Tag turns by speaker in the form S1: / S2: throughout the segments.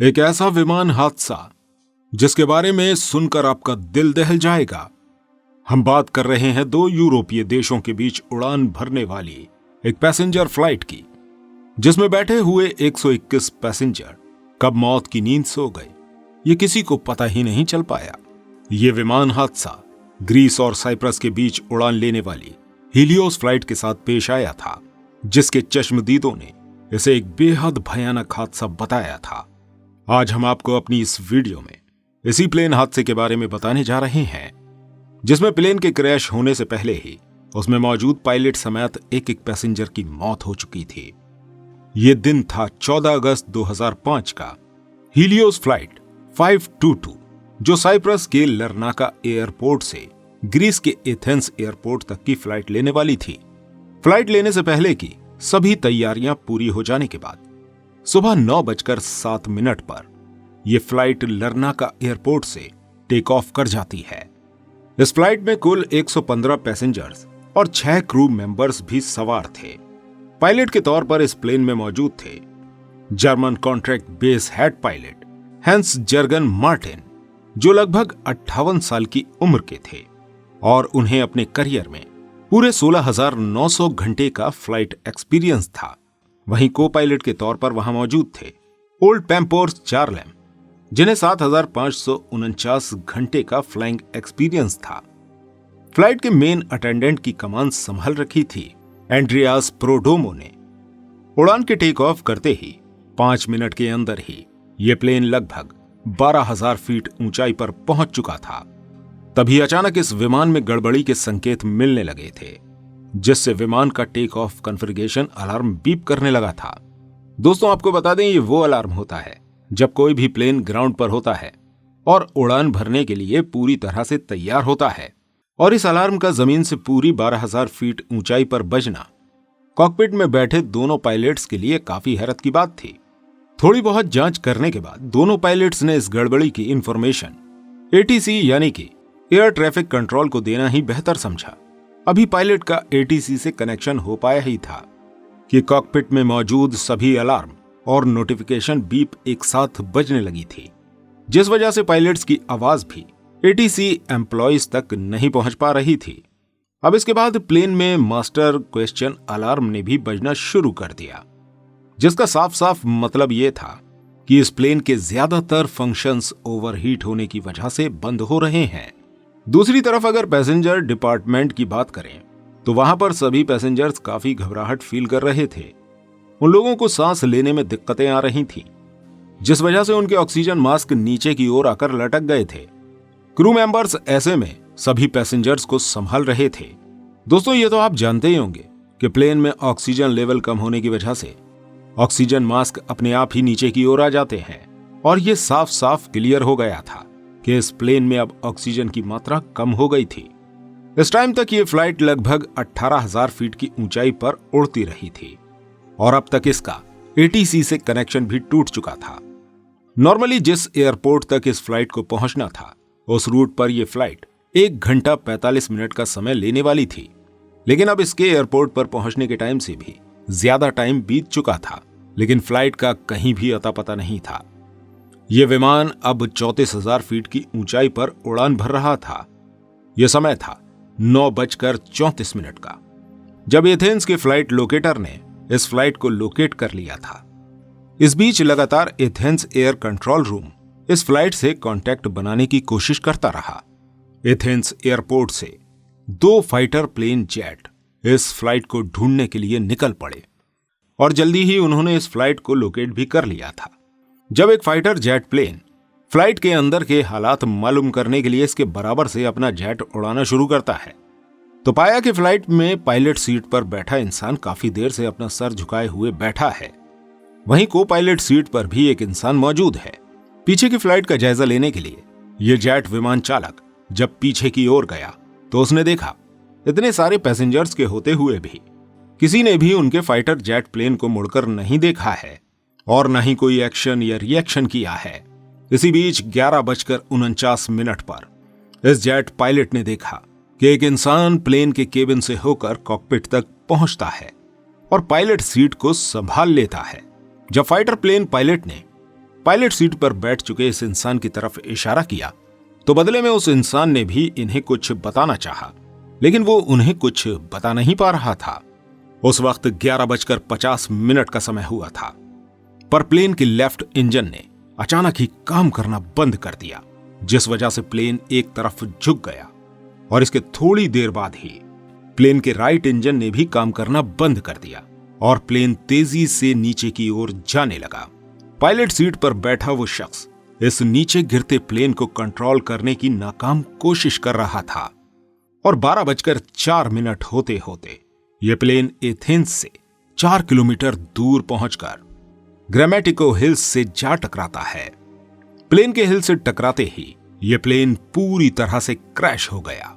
S1: एक ऐसा विमान हादसा जिसके बारे में सुनकर आपका दिल दहल जाएगा। हम बात कर रहे हैं दो यूरोपीय देशों के बीच उड़ान भरने वाली एक पैसेंजर फ्लाइट की, जिसमें बैठे हुए 121 पैसेंजर कब मौत की नींद सो गए ये किसी को पता ही नहीं चल पाया। ये विमान हादसा ग्रीस और साइप्रस के बीच उड़ान लेने वाली हीलियोस फ्लाइट के साथ पेश आया था, जिसके चश्मदीदों ने इसे एक बेहद भयानक हादसा बताया था। आज हम आपको अपनी इस वीडियो में इसी प्लेन हादसे के बारे में बताने जा रहे हैं, जिसमें प्लेन के क्रैश होने से पहले ही उसमें मौजूद पायलट समेत एक पैसेंजर की मौत हो चुकी थी। यह दिन था 14 अगस्त 2005 का। हीलियोस फ्लाइट 522 जो साइप्रस के लरनाका एयरपोर्ट से ग्रीस के एथेंस एयरपोर्ट तक की फ्लाइट लेने वाली थी। फ्लाइट लेने से पहले की सभी तैयारियां पूरी हो जाने के बाद सुबह 9:07 पर यह फ्लाइट लरनाका एयरपोर्ट से टेक ऑफ कर जाती है। इस फ्लाइट में कुल 115 पैसेंजर्स और 6 क्रू मेंबर्स भी सवार थे। पायलट के तौर पर इस प्लेन में मौजूद थे German contract base head pilot Hans Jurgen Martin, जो लगभग 58 साल की उम्र के थे और उन्हें अपने करियर में पूरे 16,900 घंटे का फ्लाइट एक्सपीरियंस था। वहीं को पायलट के तौर पर वहां मौजूद थे ओल्ड पैम्पोर्स चार्लेम, जिन्हें 7,549 घंटे का फ्लाइंग एक्सपीरियंस था। फ्लाइट के मेन अटेंडेंट की कमान संभाल रखी थी एंड्रियास प्रोडोमो ने। उड़ान के टेक ऑफ करते ही 5 मिनट के अंदर ही यह प्लेन लगभग 12,000 फीट ऊंचाई पर पहुंच चुका था। तभी अचानक इस विमान में गड़बड़ी के संकेत मिलने लगे थे, जिससे विमान का take off configuration alarm beep करने लगा था। दोस्तों, आपको बता दें, ये वो अलार्म होता है जब कोई भी प्लेन ग्राउंड पर होता है और उड़ान भरने के लिए पूरी तरह से तैयार होता है, और इस अलार्म का जमीन से पूरी 12,000 फीट ऊंचाई पर बजना कॉकपिट में बैठे दोनों पायलट्स के लिए काफी हैरत की बात थी। थोड़ी बहुत जांच करने के बाद दोनों पायलट्स ने इस गड़बड़ी की इंफॉर्मेशन एटीसी यानी कि एयर ट्रैफिक कंट्रोल को देना ही बेहतर समझा। अभी पायलट का एटीसी से कनेक्शन हो पाया ही था कि कॉकपिट में मौजूद सभी अलार्म और नोटिफिकेशन बीप एक साथ बजने लगी थी, जिस वजह से पायलट्स की आवाज भी एटीसी एम्प्लॉइज तक नहीं पहुंच पा रही थी। अब इसके बाद प्लेन में मास्टर क्वेश्चन अलार्म ने भी बजना शुरू कर दिया, जिसका साफ साफ मतलब यह था कि इस प्लेन के ज्यादातर फंक्शंस ओवरहीट होने की वजह से बंद हो रहे हैं। दूसरी तरफ अगर पैसेंजर डिपार्टमेंट की बात करें तो वहां पर सभी पैसेंजर्स काफी घबराहट फील कर रहे थे। उन लोगों को सांस लेने में दिक्कतें आ रही थीं, जिस वजह से उनके ऑक्सीजन मास्क नीचे की ओर आकर लटक गए थे। क्रू मेंबर्स ऐसे में सभी पैसेंजर्स को संभाल रहे थे। दोस्तों, ये तो आप जानते ही होंगे कि प्लेन में ऑक्सीजन लेवल कम होने की वजह से ऑक्सीजन मास्क अपने आप ही नीचे की ओर आ जाते हैं, और यह साफ साफ क्लियर हो गया था कि इस प्लेन में अब ऑक्सीजन की मात्रा कम हो गई थी। इस टाइम तक ये फ्लाइट लगभग 18,000 फीट की ऊंचाई पर उड़ती रही थी, और अब तक इसका एटीसी से कनेक्शन भी टूट चुका था। नॉर्मली जिस एयरपोर्ट तक इस फ्लाइट को पहुंचना था, उस रूट पर यह फ्लाइट 1 घंटा 45 मिनट का समय लेने वाली थी, लेकिन अब इसके एयरपोर्ट पर पहुंचने के टाइम से भी ज्यादा टाइम बीत चुका था, लेकिन फ्लाइट का कहीं भी अता पता नहीं था। यह विमान अब 34,000 फीट की ऊंचाई पर उड़ान भर रहा था। यह समय था 9:34 का, जब एथेंस के फ्लाइट लोकेटर ने इस फ्लाइट को लोकेट कर लिया था। इस बीच लगातार एथेंस एयर कंट्रोल रूम इस फ्लाइट से कांटेक्ट बनाने की कोशिश करता रहा। एथेंस एयरपोर्ट से 2 फाइटर प्लेन जेट इस फ्लाइट को ढूंढने के लिए निकल पड़े, और जल्दी ही उन्होंने इस फ्लाइट को लोकेट भी कर लिया था। जब एक फाइटर जेट प्लेन फ्लाइट के अंदर के हालात मालूम करने के लिए इसके बराबर से अपना जेट उड़ाना शुरू करता है, तो पाया कि फ्लाइट में पायलट सीट पर बैठा इंसान काफी देर से अपना सर झुकाए हुए बैठा है। वहीं को पायलट सीट पर भी एक इंसान मौजूद है। पीछे की फ्लाइट का जायजा लेने के लिए यह जेट विमान चालक जब पीछे की ओर गया तो उसने देखा इतने सारे पैसेंजर्स के होते हुए भी किसी ने भी उनके फाइटर जेट प्लेन को मुड़कर नहीं देखा है, और न ही कोई एक्शन या रिएक्शन किया है। इसी बीच 11:49 पर इस जेट पायलट ने देखा कि एक इंसान प्लेन के केबिन से होकर कॉकपिट तक पहुंचता है और पायलट सीट को संभाल लेता है। जब फाइटर प्लेन पायलट ने पायलट सीट पर बैठ चुके इस इंसान की तरफ इशारा किया तो बदले में उस इंसान ने भी इन्हें कुछ बताना चाहा, लेकिन वो उन्हें कुछ बता नहीं पा रहा था। उस वक्त 11:50 का समय हुआ था, पर प्लेन के लेफ्ट इंजन ने अचानक ही काम करना बंद कर दिया, जिस वजह से प्लेन एक तरफ झुक गया और इसके थोड़ी देर बाद ही प्लेन के राइट इंजन ने भी काम करना बंद कर दिया और प्लेन तेजी से नीचे की ओर जाने लगा। पायलट सीट पर बैठा वो शख्स इस नीचे गिरते प्लेन को कंट्रोल करने की नाकाम कोशिश कर रहा था और 12:04 होते होते यह प्लेन एथेंस से 4 किलोमीटर दूर पहुंचकर ग्रामेटिको हिल्स से जा टकराता है। प्लेन के हिल से टकराते ही यह प्लेन पूरी तरह से क्रैश हो गया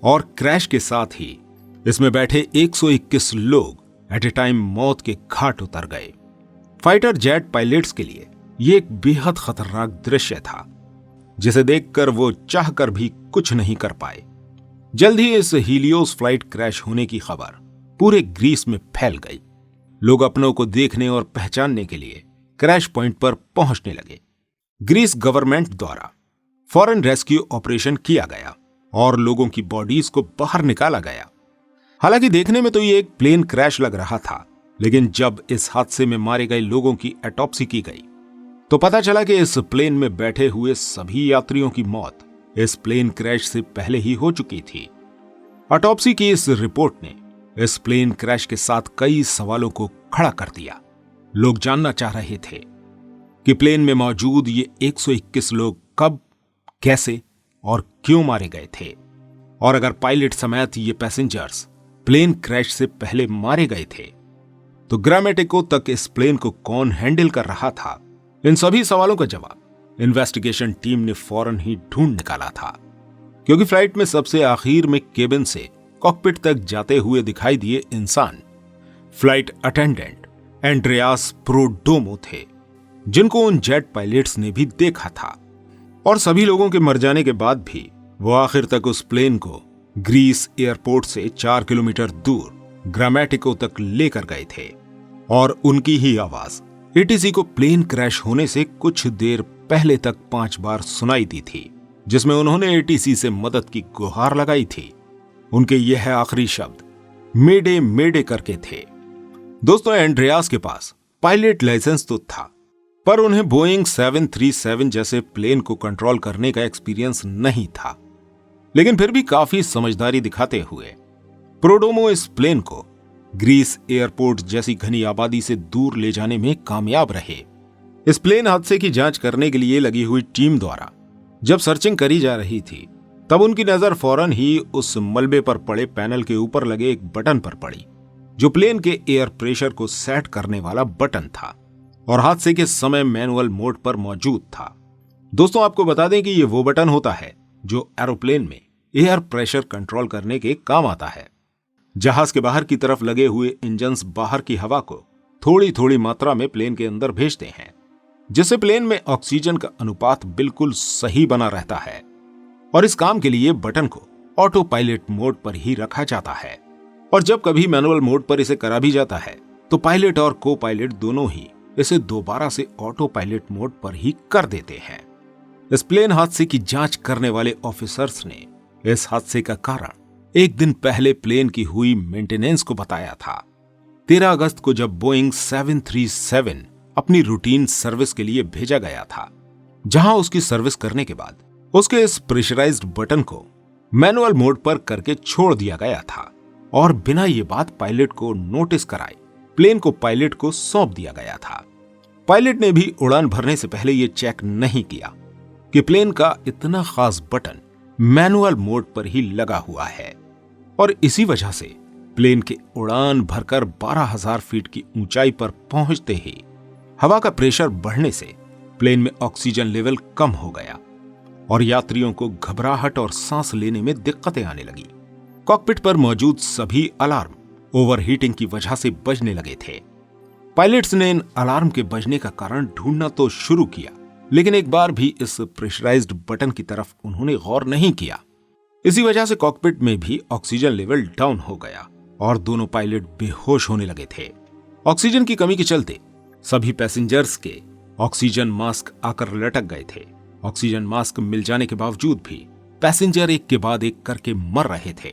S1: और क्रैश के साथ ही इसमें बैठे 121 लोग एट ए टाइम मौत के घाट उतर गए। फाइटर जेट पायलट्स के लिए यह एक बेहद खतरनाक दृश्य था, जिसे देखकर वो चाहकर भी कुछ नहीं कर पाए। जल्द ही इस हीलियोस फ्लाइट क्रैश होने की खबर पूरे ग्रीस में फैल गई। लोग अपनों को देखने और पहचानने के लिए क्रैश पॉइंट पर पहुंचने लगे। ग्रीस गवर्नमेंट द्वारा फौरन रेस्क्यू ऑपरेशन किया गया और लोगों की बॉडीज को बाहर निकाला गया। हालांकि देखने में तो ये एक प्लेन क्रैश लग रहा था, लेकिन जब इस हादसे में मारे गए लोगों की ऑटोप्सी की गई तो पता चला कि इस प्लेन में बैठे हुए सभी यात्रियों की मौत इस प्लेन क्रैश से पहले ही हो चुकी थी। ऑटोप्सी की इस रिपोर्ट ने इस प्लेन क्रैश के साथ कई सवालों को खड़ा कर दिया। लोग जानना चाह रहे थे कि प्लेन में मौजूद ये 121 लोग कब, कैसे और क्यों मारे गए थे, और अगर पायलट समेत ये पैसेंजर्स प्लेन क्रैश से पहले मारे गए थे तो ग्रामेटिको तक इस प्लेन को कौन हैंडल कर रहा था। इन सभी सवालों का जवाब इन्वेस्टिगेशन टीम ने फौरन ही ढूंढ निकाला था, क्योंकि फ्लाइट में सबसे आखिर में केबिन से कॉकपिट तक जाते हुए दिखाई दिए इंसान फ्लाइट अटेंडेंट एंड्रियास प्रोडोमो थे, जिनको उन जेट पायलट्स ने भी देखा था। और सभी लोगों के मर जाने के बाद भी वो आखिर तक उस प्लेन को ग्रीस एयरपोर्ट से 4 किलोमीटर दूर ग्रामेटिको तक लेकर गए थे और उनकी ही आवाज एटीसी को प्लेन क्रैश होने से कुछ देर पहले तक 5 बार सुनाई दी थी, जिसमें उन्होंने एटीसी से मदद की गुहार लगाई थी। उनके यह आखिरी शब्द मेडे मेडे करके थे। दोस्तों, एंड्रियास के पास पायलट लाइसेंस तो था, पर उन्हें बोइंग 737 जैसे प्लेन को कंट्रोल करने का एक्सपीरियंस नहीं था। लेकिन फिर भी काफी समझदारी दिखाते हुए प्रोडोमो इस प्लेन को ग्रीस एयरपोर्ट जैसी घनी आबादी से दूर ले जाने में कामयाब रहे। इस प्लेन हादसे की जांच करने के लिए लगी हुई टीम द्वारा जब सर्चिंग करी जा रही थी, तब उनकी नजर फौरन ही उस मलबे पर पड़े पैनल के ऊपर लगे एक बटन पर पड़ी, जो प्लेन के एयर प्रेशर को सेट करने वाला बटन था और हादसे के समय मैनुअल मोड पर मौजूद था। दोस्तों, आपको बता दें कि ये वो बटन होता है जो एरोप्लेन में एयर प्रेशर कंट्रोल करने के काम आता है। जहाज के बाहर की तरफ लगे हुए इंजन्स बाहर की हवा को थोड़ी थोड़ी मात्रा में प्लेन के अंदर भेजते हैं, जिससे प्लेन में ऑक्सीजन का अनुपात बिल्कुल सही बना रहता है। और इस काम के लिए बटन को ऑटो पायलट मोड पर ही रखा जाता है, और जब कभी मैनुअल मोड पर इसे करा भी जाता है तो पायलट और को पायलट दोनों ही इसे दोबारा से ऑटो पायलट मोड पर ही कर देते हैं। इस प्लेन हादसे की जांच करने वाले ऑफिसर्स ने इस हादसे का कारण एक दिन पहले प्लेन की हुई मेंटेनेंस को बताया था। 13 अगस्त को जब बोइंग 737 अपनी रूटीन सर्विस के लिए भेजा गया था, जहां उसकी सर्विस करने के बाद उसके इस प्रेशराइज्ड बटन को मैनुअल मोड पर करके छोड़ दिया गया था और बिना ये बात पायलट को नोटिस कराए प्लेन को पायलट को सौंप दिया गया था। पायलट ने भी उड़ान भरने से पहले यह चेक नहीं किया कि प्लेन का इतना खास बटन मैनुअल मोड पर ही लगा हुआ है, और इसी वजह से प्लेन के उड़ान भरकर 12,000 फीट की ऊंचाई पर पहुंचते ही हवा का प्रेशर बढ़ने से प्लेन में ऑक्सीजन लेवल कम हो गया और यात्रियों को घबराहट और सांस लेने में दिक्कतें आने लगी। कॉकपिट पर मौजूद सभी अलार्म ओवरहीटिंग की वजह से बजने लगे थे। पायलट्स ने इन अलार्म के बजने का कारण ढूंढना तो शुरू किया, लेकिन एक बार भी इस प्रेशराइज्ड बटन की तरफ उन्होंने गौर नहीं किया। इसी वजह से कॉकपिट में भी ऑक्सीजन लेवल डाउन हो गया और दोनों पायलट बेहोश होने लगे थे। ऑक्सीजन की कमी के चलते सभी पैसेंजर्स के ऑक्सीजन मास्क आकर लटक गए थे। ऑक्सीजन मास्क मिल जाने के बावजूद भी पैसेंजर एक के बाद एक करके मर रहे थे,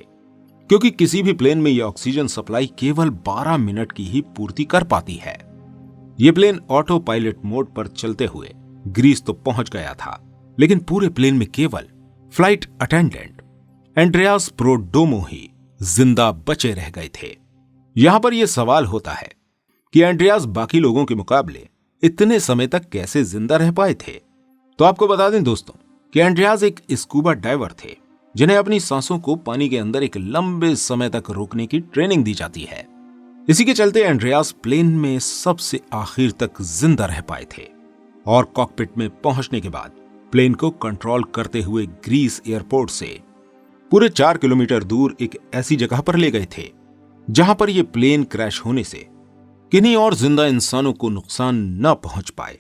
S1: क्योंकि किसी भी प्लेन में यह ऑक्सीजन सप्लाई केवल 12 मिनट की ही पूर्ति कर पाती है। यह प्लेन ऑटो पायलट मोड पर चलते हुए ग्रीस तो पहुंच गया था, लेकिन पूरे प्लेन में केवल फ्लाइट अटेंडेंट एंड्रियास प्रोडोमो ही जिंदा बचे रह गए थे। यहां पर यह सवाल होता है कि एंड्रियास बाकी लोगों के मुकाबले इतने समय तक कैसे जिंदा रह पाए थे। तो आपको बता दें दोस्तों कि एंड्रियास एक स्कूबा डाइवर थे, जिन्हें अपनी सांसों को पानी के अंदर एक लंबे समय तक रोकने की ट्रेनिंग दी जाती है। इसी के चलते एंड्रियास प्लेन में सबसे आखिर तक जिंदा रह पाए थे और कॉकपिट में पहुंचने के बाद प्लेन को कंट्रोल करते हुए ग्रीस एयरपोर्ट से पूरे 4 किलोमीटर दूर एक ऐसी जगह पर ले गए थे जहां पर यह प्लेन क्रैश होने से किन्हीं और जिंदा इंसानों को नुकसान न पहुंच पाए,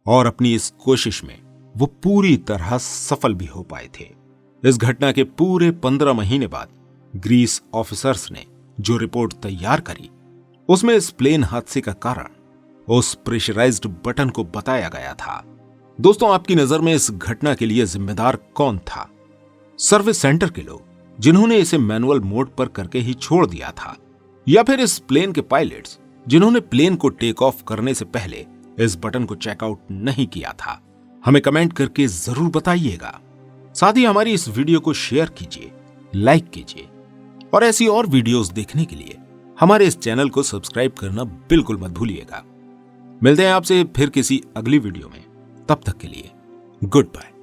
S1: और अपनी इस कोशिश में वो पूरी तरह सफल भी हो पाए थे। इस घटना के पूरे 15 महीने बाद ग्रीस ऑफिसर्स ने जो रिपोर्ट तैयार करी, उसमें इस प्लेन हादसे का कारण उस प्रेशराइज्ड बटन को बताया गया था। दोस्तों, आपकी नजर में इस घटना के लिए जिम्मेदार कौन था? सर्विस सेंटर के लोग जिन्होंने इसे मैनुअल मोड पर करके ही छोड़ दिया था, या फिर इस प्लेन के पायलट्स जिन्होंने प्लेन को टेक ऑफ करने से पहले इस बटन को चेकआउट नहीं किया था? हमें कमेंट करके जरूर बताइएगा। साथ ही हमारी इस वीडियो को शेयर कीजिए, लाइक कीजिए, और ऐसी और वीडियोस देखने के लिए हमारे इस चैनल को सब्सक्राइब करना बिल्कुल मत भूलिएगा। मिलते हैं आपसे फिर किसी अगली वीडियो में। तब तक के लिए गुड बाय।